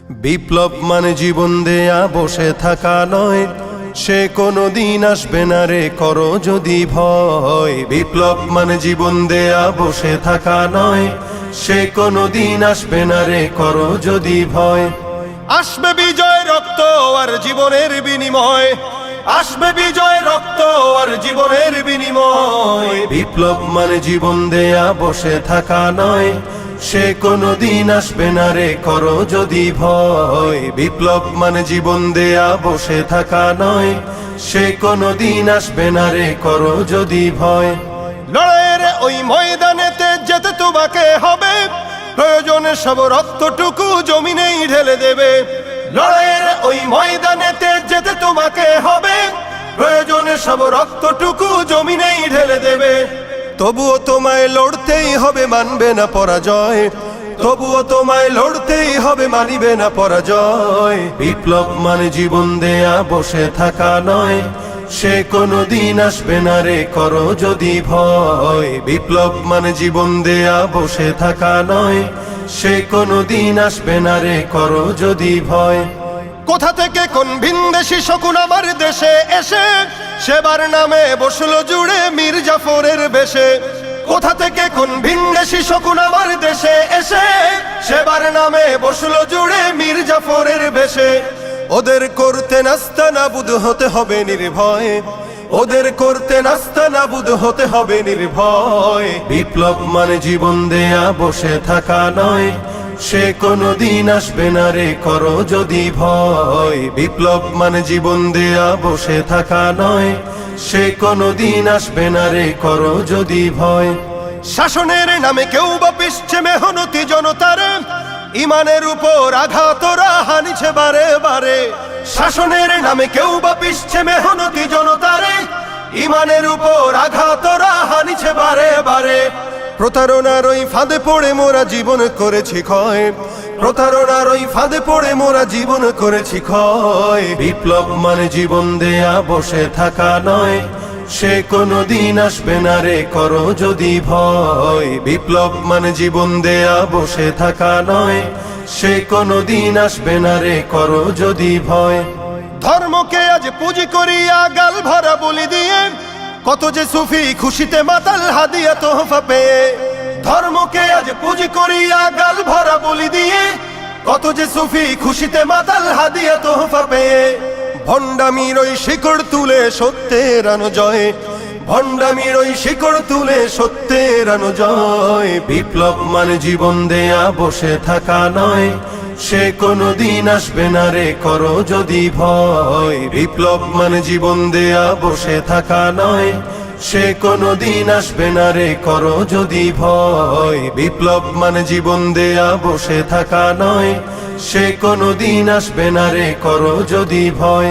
বিপ্লব মানে জীবন দেয়া বসে থাকা নয়, সে কোনো দিন আসবে না রে করো যদি ভয়। বিপ্লব মানে জীবন দেয়া বসে থাকা নয়, সে কোনো দিন আসবে না রে করো যদি ভয়। আসবে বিজয় রক্ত আর জীবনের বিনিময়, আসবে বিজয় রক্ত আর জীবনের বিনিময়। বিপ্লব মানে জীবন দেয়া বসে থাকা নয়, সে কোনো দিন আসবে না রে করো যদি ভয়। বিপ্লব মানে জীবন দেয়া বসে থাকা নয়, সে কোনো দিন আসবে না রে করো যদি ভয়। লড়াইয়ের ওই ময়দানেতে যেতে তোমাকে হবে, প্রয়োজনে সব রক্তটুকু জমিনেই ঢেলে দেবে। লড়াইয়ের ওই ময়দানেতে যেতে তোমাকে হবে, প্রয়োজনে সব রক্তটুকু জমিনেই ঢেলে দেবে। তবুও তোমায় লড়তেই হবে, মানবে না পরাজয়। তবুও তোমায় লড়তেই হবে, মানিবে না পরাজয়। বিপ্লব মানে জীবন দেয়া বসে থাকা নয়, সে কোনো দিন আসবে না রে করো যদি ভয়। বিপ্লব মানে জীবন দেয়া বসে থাকা নয়, সে কোনো দিন আসবে না রে করো যদি ভয়। কোথা থেকে কোন ভিনদেশী শকুন আমার দেশে এসে সেবার নামে বসলো জুড়ে মীর জাফরের বেশে। কোথা থেকে কোন ভিনদেশী শকুন আমার দেশে এসে সেবার নামে বসলো জুড়ে মীর জাফরের বেশে। ওদের করতে নাস্তানাবুদ হতে হবে নির্ভয়, ওদের করতে নাস্তানাবুদ হতে হবে নির্ভয়। বিপ্লব মানে জীবন দেয়া বসে থাকা নয়, সে কোনো দিন আসবে না রে করো যদি ভয়। বিপ্লব মানে জীবন দেয়া বসে থাকা নয়, সে কোনো দিন আসবে না রে করো যদি ভয়। শাসনের নামে কেউ বা পিছছে মেহনতি জনতার, ইমানের উপর আঘাতরা হানিছে বারে বারে। শাসনের নামে কেউ বা পিছছে মেহনতি জনতার, ইমানের উপর আঘাতরা হানিছে বারে বারে। প্রতারণার ওই ফাঁদে পড়ে মোরা জীবন করেছি ক্ষয়, প্রতারণার ওই ফাঁদে পড়ে মোরা জীবন করেছি ক্ষয়। বিপ্লব মানে জীবন দেয়া বসে থাকা নয়, সে কোনো দিন আসবে না রে করো যদি ভয়। বিপ্লব মানে জীবন দেয়া বসে থাকা নয়, সে কোনো দিন আসবে না রে করো যদি ভয়। ধর্মকে আজ পুঁজি করিয়া গাল ভরা বলি দিয়ে, কত যে সুফি খুশিতে মাতাল হাদিয়া তোহফা পেয়ে। ধর্মকে আজ পুঁজি করিয়া গাল ভরা বলি দিয়ে, কত যে সুফি খুশিতে মাতাল হাদিয়া তোহফা পেয়ে। ভণ্ডামির ওই শিকড় তুলে সত্যের আনো জয়, ভণ্ডামির ওই শিকড় তুলে সত্যের আনো জয়। বিপ্লব মানে জীবন দেয়া বসে থাকা নয়, সে কোনো দিন আসবে না রে করো যদি ভয়। বিপ্লব মানে জীবন দেয়া বসে থাকা নয়, সে কোনো দিন আসবে না রে করো যদি ভয়। বিপ্লব মানে জীবন দেয়া বসে থাকা নয়, সে কোনো দিন আসবে না রে করো যদি ভয়।